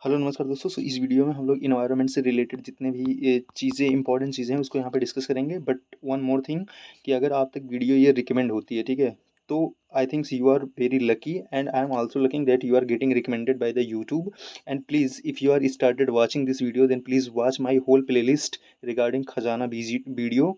Hello नमस्कार दोस्तों। इस वीडियो में हम लोग इन्वायरमेंट से रिलेटेड जितने भी चीज़ें इंपॉर्टेंट चीज़ें हैं उसको यहाँ पे डिस्कस करेंगे। बट वन मोर थिंग कि अगर आप तक वीडियो ये रिकमेंड होती है, ठीक है, तो I thinks you are very lucky and I am also lucking that you are getting recommended by the YouTube. And please if you are started watching this video then please watch my whole playlist regarding khazana BG video.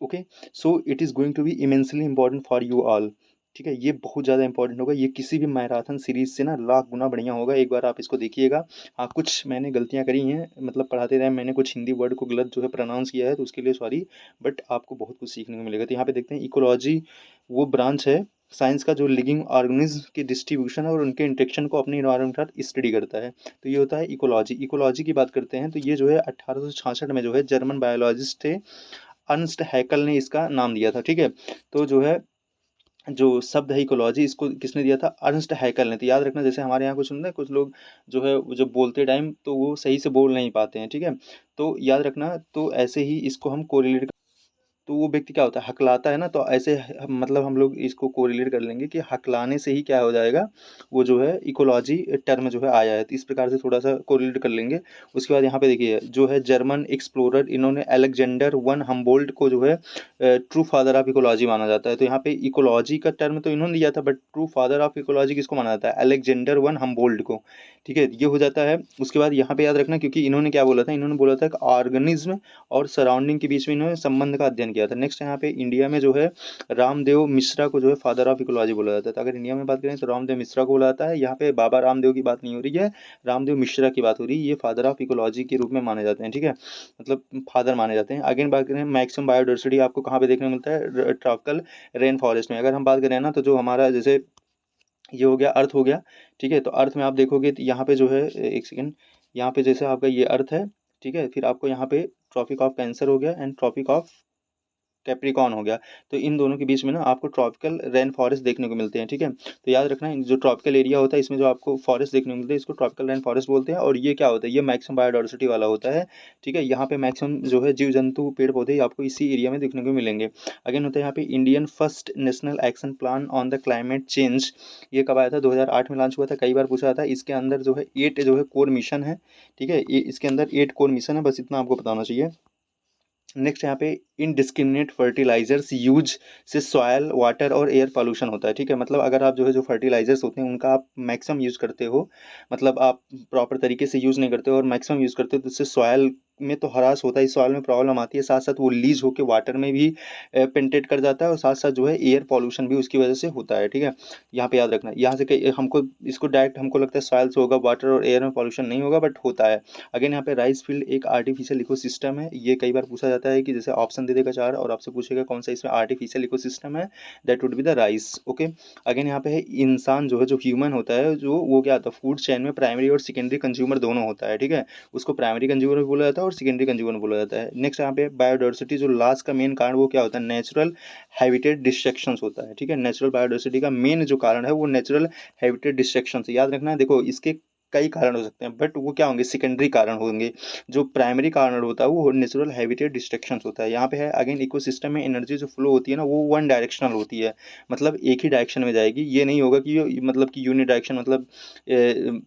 Okay, so it is going to be immensely important for you all. ठीक है, ये बहुत ज़्यादा important होगा। ये किसी भी marathon series से ना लाख गुना बढ़िया होगा। एक बार आप इसको देखिएगा। हाँ, कुछ मैंने गलतियाँ करी हैं, मतलब पढ़ाते टाइम मैंने कुछ हिंदी वर्ड को गलत जो है प्रोनाउंस किया है, तो उसके लिए सॉरी। बट आपको बहुत कुछ सीखने को मिलेगा। तो यहाँ पे देखते हैं, इकोलॉजी वो ब्रांच है साइंस का जो लिविंग ऑर्गेनिज्म की डिस्ट्रीब्यूशन और उनके इंटरेक्शन को अपने इन्वायरमेंट के साथ स्टडी करता है। तो ये होता है इकोलॉजी। इकोलॉजी की बात करते हैं तो ये जो है 1866 में जो है जर्मन बायोलॉजिस्ट थे अर्नस्ट हैकल ने इसका नाम दिया था। ठीक है, तो जो है जो शब्द है इकोलॉजी इसको किसने दिया था? अर्नस्ट हैकल ने। तो याद रखना, जैसे हमारे यहाँ कुछ होता है, कुछ लोग जो है वो जब बोलते टाइम तो वो सही से बोल नहीं पाते हैं। ठीक है, तो याद रखना, तो ऐसे ही इसको हम कोरिलेट, तो वो व्यक्ति क्या होता है? हकलाता है ना। तो ऐसे मतलब हम लोग इसको कोरिलेट कर लेंगे कि हकलाने से ही क्या हो जाएगा, वो जो है इकोलॉजी टर्म जो है आया है। तो इस प्रकार से थोड़ा सा कोरिलेट कर लेंगे। उसके बाद यहाँ पे देखिए, जो है जर्मन एक्सप्लोरर, इन्होंने अलेक्जेंडर वन हम्बोल्ट को जो है ट्रू फादर ऑफ इकोलॉजी माना जाता है। तो यहाँ पे इकोलॉजी का टर्म तो इन्होंने दिया था, but true father of ecology किसको माना जाता है? अलेक्जेंडर वन हम्बोल्ट को। ठीक है, ये हो जाता है। उसके बाद यहाँ पे याद रखना, क्योंकि इन्होंने क्या बोला था? इन्होंने बोला था कि ऑर्गेनिज्म और सराउंडिंग के बीच में इन्होंने संबंध का अध्ययन किया था। नेक्स्ट यहाँ पे इंडिया में जो है रामदेव मिश्रा को जो है फादर ऑफ इकोलॉजी बोला जाता है। तो अगर इंडिया में बात करें तो रामदेव मिश्रा को बोला जाता है। यहाँ पे बाबा रामदेव की बात नहीं हो रही है, रामदेव मिश्रा की बात हो रही है। ये फादर ऑफ इकोलॉजी के रूप में माने जाते हैं। ठीक है, मतलब फादर माने जाते हैं। अगेन बात करें, मैक्सिमम बायोडाइवर्सिटी आपको कहाँ पे देखने को मिलता है? ट्रॉपिकल रेन फॉरेस्ट में। अगर हम बात करें ना, तो जो हमारा जैसे ये हो गया, अर्थ हो गया। ठीक है, तो अर्थ में आप देखोगे तो यहाँ पे जो है एक सेकेंड, यहाँ पे जैसे आपका ये अर्थ है। ठीक है, फिर आपको यहाँ पे ट्रॉपिक ऑफ कैंसर हो गया एंड ट्रॉपिक ऑफ कैप्रिकॉर्न हो गया। तो इन दोनों के बीच में ना आपको ट्रॉपिकल रेन फॉरेस्ट देखने को मिलते हैं। ठीक है, तो याद रखना, जो ट्रॉपिकल एरिया होता है इसमें जो आपको फॉरेस्ट देखने को मिलते हैं इसको ट्रॉपिकल रेन फॉरेस्ट बोलते हैं। और ये क्या होता है? ये मैक्सिमम बायोडाइवर्सिटी वाला होता है। ठीक है, यहाँ पे मैक्सिमम जो है जीव जंतु पेड़ पौधे आपको इसी एरिया में देखने को मिलेंगे। अगेन होता है यहाँ पे Indian first national action plan on the climate change. ये कब आया था? 2008 में लॉन्च हुआ था। कई बार पूछा था। इसके अंदर जो है 8 जो है कोर मिशन है। ठीक है, ये इसके अंदर 8 कोर मिशन है, बस इतना आपको बताना चाहिए। नेक्स्ट यहाँ पे इनडिस्क्रिमिनेट फर्टिलाइजर्स यूज से सॉयल वाटर और एयर पॉल्यूशन होता है। ठीक है, मतलब अगर आप जो है जो फर्टिलाइजर्स होते हैं उनका आप मैक्सिमम यूज़ करते हो, मतलब आप प्रॉपर तरीके से यूज़ नहीं करते हो और मैक्सिमम यूज़ करते हो, तो उससे सॉयल में तो हरास होता है, सॉयल में प्रॉब्लम आती है, साथ साथ वो लीज होकर वाटर में भी पेंटेट कर जाता है और साथ साथ जो है एयर पॉल्यूशन भी उसकी वजह से होता है। ठीक है, यहाँ पे याद रखना। यहाँ से कई हमको इसको डायरेक्ट हमको लगता है सॉयल से होगा, वाटर और एयर में पॉल्यूशन नहीं होगा, बट होता है। अगेन यहाँ पे राइस फील्ड एक आर्टिफिशियल इकोसिस्टम है। ये कई बार पूछा जाता है कि जैसे ऑप्शन दे देगा 4 और आपसे पूछेगा कौन सा इसमें आर्टिफिशियल इकोसिस्टम है, that would be the rice. Okay, again यहाँ पे है इंसान जो है, जो ह्यूमन होता है, जो वो क्या होता है? फूड चेन में प्राइमरी और सेकेंडरी कंज्यूमर दोनों होता है। ठीक है, उसको प्राइमरी कंज्यूमर भी बोला जाता है और सेकेंडरी कंज्यूमर बोला जाता है। नेक्स्ट यहाँ पे बायोडाइवर्सिटी जो लॉस का मेन कारण वो क्या होता है? नेचुरल हैबिटेट डिस्ट्रक्शन होता है। ठीक है, नेचुरल बायोडाइवर्सिटी का मेन जो कारण है वो नेचुरल हैबिटेट डिस्ट्रक्शन। याद रखना है, देखो इसके कई कारण हो सकते हैं, बट वो क्या होंगे? सेकेंडरी कारण होंगे। जो प्राइमरी कारण होता है वो नेचुरल हैबिटेट डिस्ट्रक्शन होता है। यहाँ पे है अगेन, इकोसिस्टम में एनर्जी जो फ्लो होती है ना, वो वन डायरेक्शनल होती है, मतलब एक ही डायरेक्शन में जाएगी। ये नहीं होगा कि मतलब कि यूनि डायरेक्शन, मतलब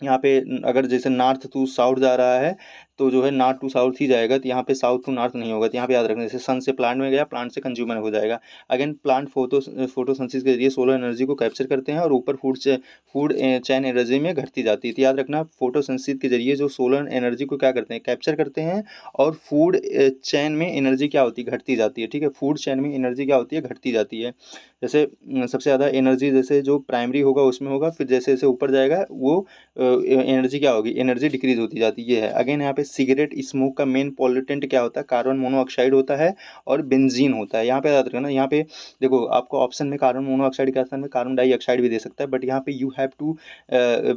यहाँ पे अगर जैसे नॉर्थ टू साउथ जा रहा है तो जो है नॉर्थ टू साउथ ही जाएगा। तो यहाँ पे साउथ टू नॉर्थ नहीं होगा। तो यहाँ पे याद रखना, जैसे सन से प्लांट में गया, प्लांट से कंज्यूमर हो जाएगा। अगेन प्लांट फोटोसिंथेसिस के जरिए सोलर एनर्जी को कैप्चर करते हैं और ऊपर फूड चैन एनर्जी में घटती जाती है। तो याद रखना, फोटोसिंथेसिस के जरिए जो सोलर एनर्जी को क्या करते हैं? कैप्चर करते हैं और फूड चैन में एनर्जी क्या होती है? घटती जाती है। ठीक है, फूड चैन में एनर्जी क्या होती है? घटती जाती है। जैसे सबसे ज़्यादा एनर्जी जैसे जो प्राइमरी होगा उसमें होगा, फिर जैसे जैसे ऊपर जाएगा वो एनर्जी क्या होगी? एनर्जी डिक्रीज होती जाती है। अगेन यहाँ पे सिगरेट स्मोक का मेन पॉल्यूटेंट क्या होता है? कार्बन मोनोऑक्साइड होता है और बेंजीन होता है। यहाँ पे याद रखना, यहाँ पे देखो आपको ऑप्शन में कार्बन मोनोऑक्साइड के स्थान में कार्बन डाइऑक्साइड भी दे सकता है, बट यहाँ पे you have to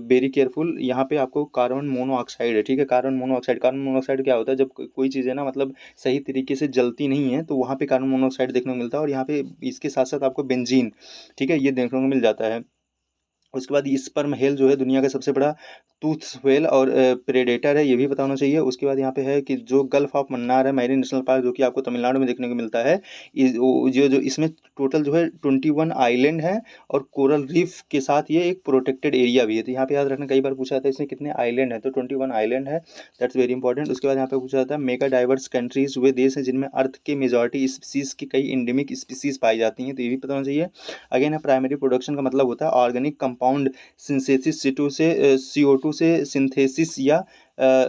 very careful. यहाँ पे आपको कार्बन मोनोऑक्साइड है। ठीक है, कार्बन मोनोऑक्साइड क्या होता है? जब कोई चीज़ है ना, मतलब सही तरीके से जलती नहीं है तो वहाँ पे कार्बन मोनोऑक्साइड देखने को मिलता है। और यहाँ पे इसके साथ साथ आपको बेंजीन, ठीक है, ये देखने को मिल जाता है। उसके बाद स्पर्म हेल जो है दुनिया का सबसे बड़ा टूथ व्हेल और प्रेडेटर है, ये भी पता होना चाहिए। उसके बाद यहाँ पे है कि जो गल्फ ऑफ मन्नार है मैरीन नेशनल पार्क, जो कि आपको तमिलनाडु में देखने को मिलता है, जो जो इसमें टोटल जो है 21 आइलैंड है और कोरल रीफ के साथ ये एक प्रोटेक्टेड एरिया भी है। तो यहाँ पे याद रखना, कई बार पूछा जाता है इसमें कितने आइलैंड है, तो 21 आइलैंड है, दैट्स वेरी इंपॉर्टेंट। उसके बाद यहाँ पे पूछा जाता है मेगा डाइवर्स कंट्रीज, वे देश हैं जिनमें अर्थ के मेजॉरिटी स्पीसीज की कई इंडेमिक स्पीसीज पाई जाती हैं, तो ये भी पता होना चाहिए। अगेन है प्राइमरी प्रोडक्शन का मतलब होता है ऑर्गेनिक कंपाउंड सिंथेसिस, CO2 से सिंथेसिस या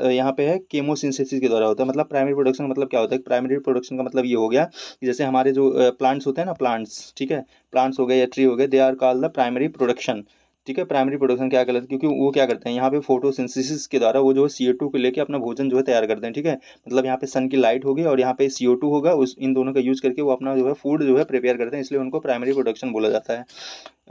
यहाँ पे है केमोसिंथेसिस के द्वारा होता है। मतलब प्राइमरी प्रोडक्शन का मतलब क्या होता है, प्राइमरी प्रोडक्शन का मतलब ये हो गया कि जैसे हमारे जो प्लांट्स होते हैं ना, प्लांट्स, ठीक है, प्लांट्स हो गए या ट्री हो गए, they are called the primary production. ठीक है, प्राइमरी प्रोडक्शन क्या करते हैं, क्योंकि वो क्या करते हैं यहाँ पे फोटोसिंथेसिस के द्वारा वो जो है CO2 को लेके अपना भोजन जो है तैयार करते हैं। ठीक है, मतलब यहाँ पे सन की लाइट होगी और यहाँ पे CO2 होगा, उस इन दोनों का यूज करके वो अपना जो है फूड जो है प्रिपेयर करते हैं, इसलिए उनको प्राइमरी प्रोडक्शन बोला जाता है।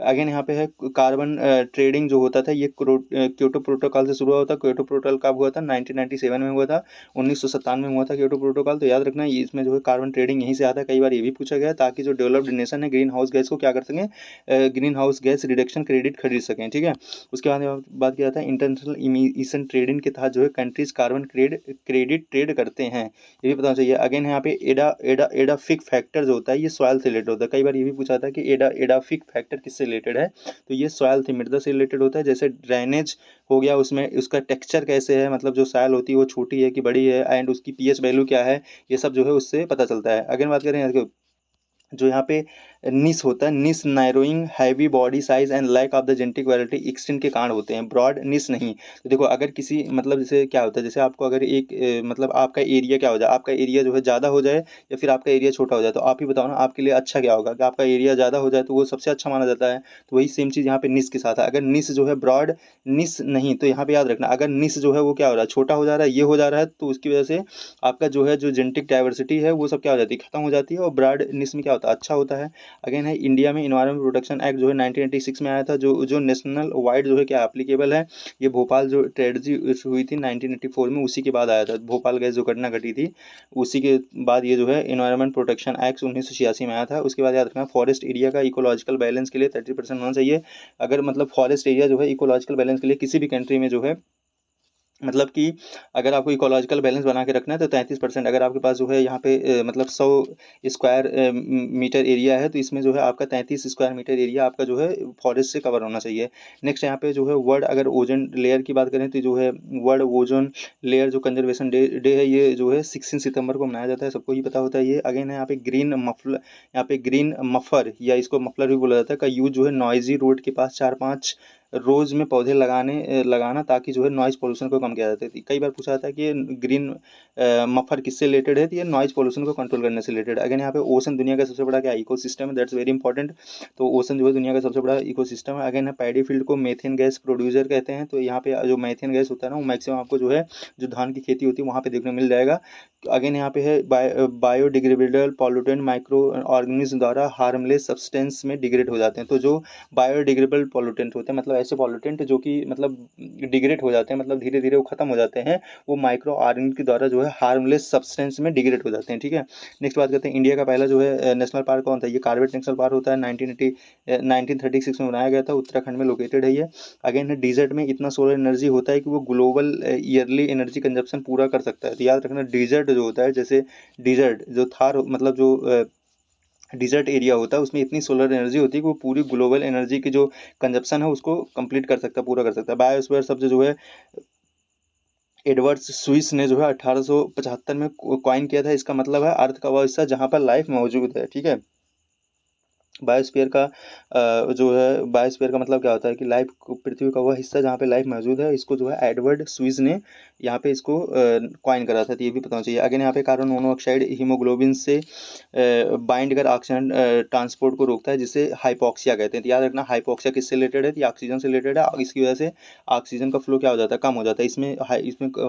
अगेन यहाँ पे है कार्बन ट्रेडिंग जो होता था, ये क्योटो प्रोटोकॉल से शुरू होता। क्योटो प्रोटोकॉल कब हुआ था, 1997 में हुआ था, 1997 में हुआ था क्योटो प्रोटोकॉल। तो याद रखना ये इसमें जो है कार्बन ट्रेडिंग यहीं से आता है, कई बार ये भी पूछा गया है, ताकि जो डेवलप्ड नेशन है ग्रीन हाउस गैस को क्या कर सकें, green house gas reduction credit खरीद सकें। ठीक है, उसके बाद बात किया जाता है इंटरनेशनल इमिशन ट्रेडिंग के तहत जो है कंट्रीज कार्बन क्रेडिट ट्रेड करते हैं, ये भी पता चाहिए। अगेन यहाँ पे एडाफिक फैक्टर जो होता है ये सॉइल से रिलेटेड होता है, कई बार ये भी पूछा था कि एडाफिक फैक्टर किससे रिलेटेड है, तो ये सॉइल थी मृदा से रिलेटेड होता है। जैसे ड्रेनेज हो गया, उसमें उसका टेक्सचर कैसे है, मतलब जो सॉइल होती है वो छोटी है कि बड़ी है, एंड उसकी पीएच वैल्यू क्या है, ये सब जो है उससे पता चलता है। अगेन बात करें जो यहाँ पे निस होता है, niche narrowing heavy body size and lack of the genetic variety extent के कारण होते हैं, ब्रॉड निस नहीं। तो देखो अगर किसी मतलब जैसे क्या होता है, जैसे आपको अगर एक मतलब आपका एरिया क्या हो जाए, आपका एरिया जो है ज़्यादा हो जाए या फिर आपका एरिया छोटा हो जाए, तो आप ही बताओ ना आपके लिए अच्छा क्या होगा, कि आपका एरिया ज़्यादा हो जाए तो वो सबसे अच्छा माना जाता है। तो वही सेम चीज़ यहाँ पे निस के साथ है, अगर निस जो है ब्रॉड निस नहीं, तो यहाँ पे याद रखना अगर निस जो है वो क्या हो रहा है, छोटा हो जा रहा है, ये हो जा रहा है, तो उसकी वजह से आपका जो है जो जेनेटिक डाइवर्सिटी है वो सब क्या हो जाती है, खत्म हो जाती है, और ब्रॉड निस में क्या होता है, अच्छा होता है। अगेन है इंडिया में इन्वायरमेंट प्रोटेक्शन एक्ट जो है 1986 में आया था, जो नेशनल वाइड जो है क्या एप्लीकेबल है, ये भोपाल जो ट्रेजेडी हुई थी 1984 में, उसी के बाद आया था, भोपाल गैस जो घटना घटी थी उसी के बाद ये जो है इन्वायरमेंट प्रोटेक्शन एक्ट 1986 में आया था। उसके बाद याद रखना फॉरेस्ट एरिया का इकोलॉजिकल बैलेंस के लिए 30% होना चाहिए। अगर मतलब फॉरेस्ट एरिया जो है इकोलॉजिकल बैलेंस के लिए किसी भी कंट्री में जो है, मतलब कि अगर आपको इकोलॉजिकल बैलेंस बना के रखना है तो 33%, अगर आपके पास जो है यहाँ पे मतलब 100 स्क्वायर मीटर एरिया है, तो इसमें जो है आपका 33 स्क्वायर मीटर एरिया आपका जो है फॉरेस्ट से कवर होना चाहिए। नेक्स्ट यहाँ पे जो है वर्ल्ड अगर ओजोन लेयर की बात करें, तो जो है वर्ल्ड ओजोन लेयर जो कंजर्वेशन डे है, ये जो है 16 सितंबर को मनाया जाता है, सबको ही पता होता है ये। अगेन है यहाँ पे ग्रीन मफलर, यहाँ पे ग्रीन मफर या इसको मफलर भी बोला जाता है, का यूज जो है नॉइजी रोड के पास 4-5 रोज में पौधे लगाना, ताकि जो है नॉइज़ पोल्यूशन को कम किया जाता है। कई बार पूछा जाता है कि ये ग्रीन मफर किससे रिलेटेड है, तो ये नॉइज़ पोल्यूशन को कंट्रोल करने से रिलेटेड। अगेन यहाँ पे ओशन दुनिया का सबसे बड़ा क्या इकोसिस्टम है, दैट्स वेरी इंपॉर्टेंट। तो ओशन जो है दुनिया का सबसे बड़ा इकोसिस्टम है। अगेन है पैडी फील्ड को मेथेन गैस प्रोड्यूसर कहते हैं, तो यहाँ पे जो मेथेन गैस होता है ना, वो मैक्सिमम आपको जो है जो धान की खेती होती है वहाँ पे देखने को मिल जाएगा। अगेन यहाँ पे है बायोडिग्रेडेबल पॉल्यूटेंट माइक्रो ऑर्गेनिज्म द्वारा हार्मलेस सब्सटेंस में डिग्रेड हो जाते हैं। तो जो बायोडिग्रेडेबल पॉल्यूटेंट होते हैं, मतलब ऐसे पॉल्यूटेंट जो कि मतलब डिग्रेड हो जाते हैं, मतलब धीरे धीरे वो खत्म हो जाते हैं, वो माइक्रो ऑर्गेनिज्म के द्वारा जो है हार्मलेस सब्सटेंस में डिग्रेड हो जाते हैं। ठीक है, नेक्स्ट बात करते हैं इंडिया का पहला जो है नेशनल पार्क कौन था, ये कॉर्बेट नेशनल पार्क होता है, 1936 में बनाया गया था, उत्तराखंड में लोकेटेड है ये। अगेन है डिजर्ट में इतना सोलर एनर्जी होता है कि वो ग्लोबल ईयरली एनर्जी कंजप्शन पूरा कर सकता है। तो याद रखना डिजर्ट जो होता है, जैसे डिजर्ट जो थार मतलब जो डिजर्ट एरिया होता है, उसमें इतनी सोलर एनर्जी होती है कि वो पूरी ग्लोबल एनर्जी की जो कंजप्शन है उसको कंप्लीट कर सकता है, पूरा कर सकता है। बायोस्फीयर शब्द जो है एडवर्ड्स स्विस ने जो है 1875 में कॉइन किया था, इसका मतलब है अर्थ का वह हिस्सा जहाँ पर लाइफ मौजूद है। ठीक है, बायोस्फीयर का जो है बायोस्फीयर का मतलब क्या होता है कि लाइफ पृथ्वी का वह हिस्सा जहाँ पे लाइफ मौजूद है, इसको जो है एडवर्ड स्विस ने यहाँ पे इसको कॉइन करा था, तो ये भी पता होना चाहिए। अगेन यहाँ पे कार्बन मोनोऑक्साइड हीमोग्लोबिन से बाइंड कर ऑक्सीजन ट्रांसपोर्ट को रोकता है, जिसे हाइपोक्सिया कहते हैं। तो याद रखना हाइपोक्सिया किससे रिलेटेड है, तो ऑक्सीजन से रिलेटेड है, और इसकी वजह से ऑक्सीजन का फ्लो क्या हो जाता है, कम हो जाता है। इसमें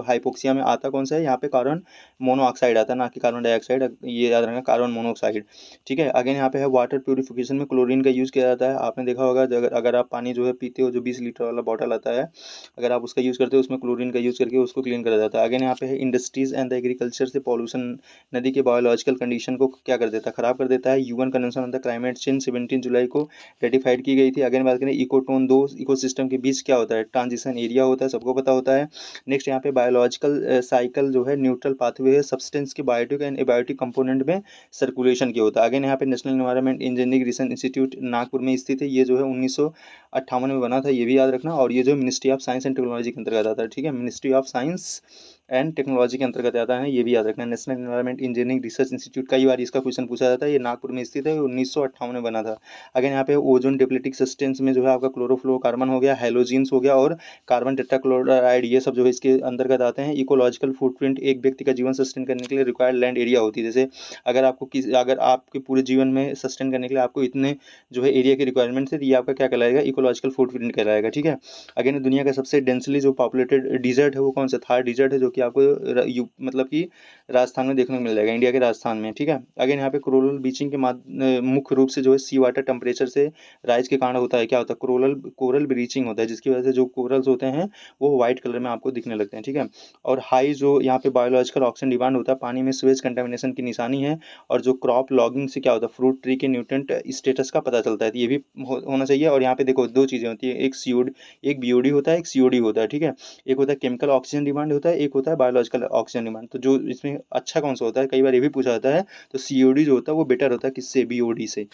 हाइपोक्सिया में आता कौन सा है, यहाँ पे कार्बन मोनोऑक्साइड आता है, ना कि कार्बन डाइऑक्साइड, ये याद रखना कार्बन मोनोऑक्साइड। ठीक है, अगेन यहाँ पे है वाटर प्यूरिफिकेशन प्यूरिफिकेशन में क्लोरीन का यूज़ किया जाता है। आपने देखा होगा अगर आप पानी जो है पीते हो, जो 20 लीटर वाला बॉटल आता है, अगर आप उसका यूज़ करते हो उसमें क्लोरीन का यूज़ करके उसको क्लीन करा जाता है। अगेन यहाँ पे है इंडस्ट्रीज़ एंड द एग्रीकल्चर से पॉल्यूशन नदी के बायोलॉजिकल कंडीशन को क्या कर देता है, ख़राब कर देता है। UN convention on the climate change 17 जुलाई को रेटिफाइड की गई थी। अगेन बात करें इकोटोन, दो इकोसिस्टम के बीच क्या होता है, ट्रांजिशन एरिया होता है, सबको पता होता है। नेक्स्ट यहाँ पे बायोलॉजिकल साइकिल जो है न्यूट्रल पाथवे है सब्सटेंस के बायोटिक एंड एबायोटिक कंपोनेंट में सर्कुलेशन की होता है। अगेन यहाँ पे national environment engineering research institute Nagpur में स्थित है। ये जो है 1958 में बना था, ये भी याद रखना। और ये जो ministry of science and technology के अंतर्गत आता है, ठीक है, ministry of science and technology के अंतर्गत आता है, ये भी याद रखना। National environment engineering research institute, कई बार इसका क्वेश्चन पूछा जाता है। ये नागपुर में स्थित है, 1958 में बना था। अगेन यहाँ पे ओजोन डिप्लीटिंग सब्सटेंस में जो है आपका क्लोरोफ्लोरोकार्बन हो गया, हैलोजेंस हो गया और कार्बन टेट्राक्लोराइड, ये सब जो है इसके अंतर्गत आते हैं। इकोलॉजिकल फुटप्रिंट, एक व्यक्ति का जीवन सस्टेन करने के लिए रिक्वायर्ड लैंड एरिया होती है। जैसे अगर आपके पूरे जीवन में सस्टेन करने के लिए आपको इतने जो है एरिया की रिक्वायरमेंट है, तो ये आपका क्या कहलाएगा, इकोलॉजिकल फुटप्रिंट कहलाएगा, ठीक है। अगेन दुनिया का सबसे डेंसली जो पॉपुलेटेड डिजर्ट है वो कौन सा, थार डिजर्ट है, जो कि आपको मतलब कि राजस्थान में देखने को मिल जाएगा, इंडिया के राजस्थान में, ठीक है। अगेन यहाँ पे कोरल बीचिंग के मुख्य रूप से जो है सी वाटर टेम्परेचर से राइज के कारण होता है, क्या होता है, कोरल ब्लीचिंग होता है, जिसकी वजह से जो कोरल्स होते हैं वो व्हाइट कलर में आपको दिखने लगते हैं, ठीक है। और हाई जो यहाँ पे बायोलॉजिकल ऑक्सीजन डिमांड होता है, पानी में स्वेज कंटेमिनेशन की निशानी है। और जो क्रॉप लॉगिंग से क्या होता है, फ्रूट ट्री के न्यूट्रेंट स्टेटस का पता चलता है, तो ये भी होना चाहिए। और यहाँ पे देखो दो चीज़ें होती है, एक बीओडी होता है, एक सीओडी होता है, ठीक है। एक होता है केमिकल ऑक्सीजन डिमांड होता है, एक होता है बायोलॉजिकल ऑक्सीजन डिमांड। तो जो इसमें अच्छा कौन सा होता है, कई बार ये भी पूछा जाता है, तो सीओडी जो होता है वो बेटर होता है किससे, बीओडी से,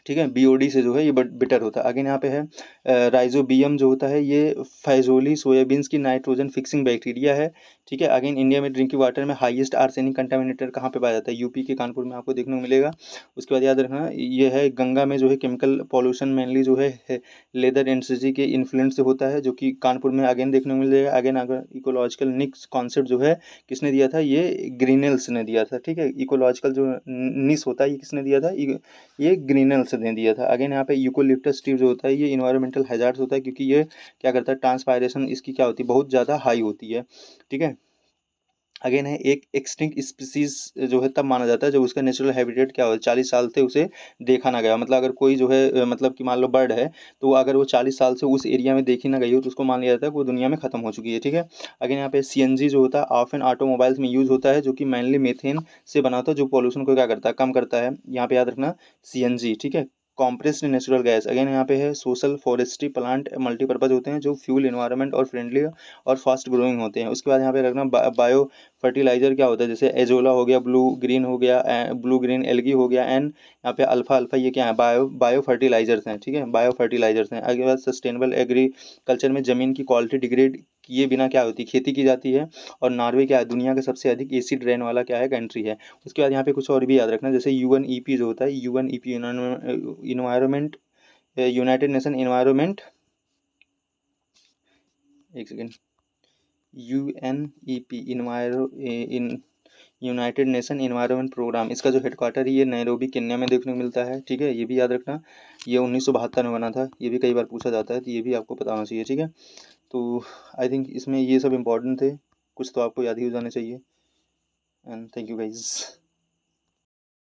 ठीक है, बीओडी से जो है ये बेटर होता है। अगेन यहाँ पे है राइजोबियम जो होता है, ये फाइजोली सोयाबीन्स की नाइट्रोजन फिक्सिंग बैक्टीरिया है, ठीक है। अगेन इंडिया में ड्रिंकिंग वाटर में हाईएस्ट आर्सेनिक कंटामिनेटर कहाँ पे पाया जाता है, यूपी के कानपुर में आपको देखने को मिलेगा। उसके बाद याद रखना ये है गंगा में जो है केमिकल पॉल्यूशन मेनली जो है लेदर इंडस्ट्री के इन्फ्लुएंस से होता है, जो कि कानपुर में अगेन देखने को मिलेगा। अगेन अगर इकोलॉजिकल निक्स कॉन्सेप्ट जो है किसने दिया था, ये ग्रीनेल्स ने दिया था, ठीक है। इकोलॉजिकल जो निस होता है ये किसने दिया था, ये ग्रीनेल्स ने दिया था। अगेन यहाँ पे यूकोलिप्टस ट्री जो होता है ये इन्वायरमेंटल हैजार्ड्स होता है, क्योंकि ये क्या करता है, ट्रांसपायरेशन इसकी क्या होती है, बहुत ज़्यादा हाई होती है, ठीक है। अगेन है एक एक्सटिंक्ट स्पीसीज जो है तब माना जाता है जब उसका नेचुरल हैबिटेट क्या हो, 40 साल से उसे देखा ना गया। मतलब अगर कोई जो है मतलब कि मान लो बर्ड है, तो अगर वो 40 साल से उस एरिया में देखी ना गई हो तो उसको मान लिया जाता है कि वो दुनिया में खत्म हो चुकी है, ठीक है। अगेन यहाँ पे सीएनजी जो होता है ऑफन ऑटोमोबाइल्स में यूज होता है, जो कि मेनली मीथेन से बना होता है, जो पॉल्यूशन को क्या करता है, कम करता है। यहाँ पे याद रखना सीएनजी, ठीक है, कॉम्प्रेस्ड नेचुरल गैस। अगेन यहाँ पे है सोशल फॉरेस्ट्री प्लांट मल्टीपर्पज होते हैं, जो फ्यूल इन्वायरमेंट और फ्रेंडली और फास्ट ग्रोइंग होते हैं। उसके बाद यहाँ पे रखना बायो फर्टिलाइजर क्या होता है, जैसे एजोला हो गया, ब्लू ग्रीन हो गया, ब्लू ग्रीन एल्गी हो गया, एंड यहाँ पे अल्फा अल्फा, ये क्या है, बायो फर्टिलाइजर्स हैं, ठीक है, बायो फर्टिलाइजर्स हैं। आगे बाद सस्टेनेबल एग्रीकल्चर में ज़मीन की क्वालिटी डिग्रेड किए बिना क्या होती है, खेती की जाती है। और नॉर्वे क्या है, दुनिया का सबसे अधिक एसिड रेन वाला क्या है, कंट्री है। उसके बाद यहाँ पे कुछ और भी याद रखना, जैसे यूएनईपी जो होता है, UNEP environment, united nation environment, एक सेकेंड, यूएनईपी इन यूनाइटेड नेशन इन्वायरमेंट प्रोग्राम, इसका जो हेडक्वार्टर है ये नैरोबी केन्या में देखने को मिलता है, ठीक है, ये भी याद रखना। ये 1972 में बना था, ये भी कई बार पूछा जाता है, तो ये भी आपको पता होना चाहिए, ठीक है। तो आई थिंक इसमें ये सब इंपॉर्टेंट थे, कुछ तो आपको याद ही हो जाने चाहिए। And thank you guys.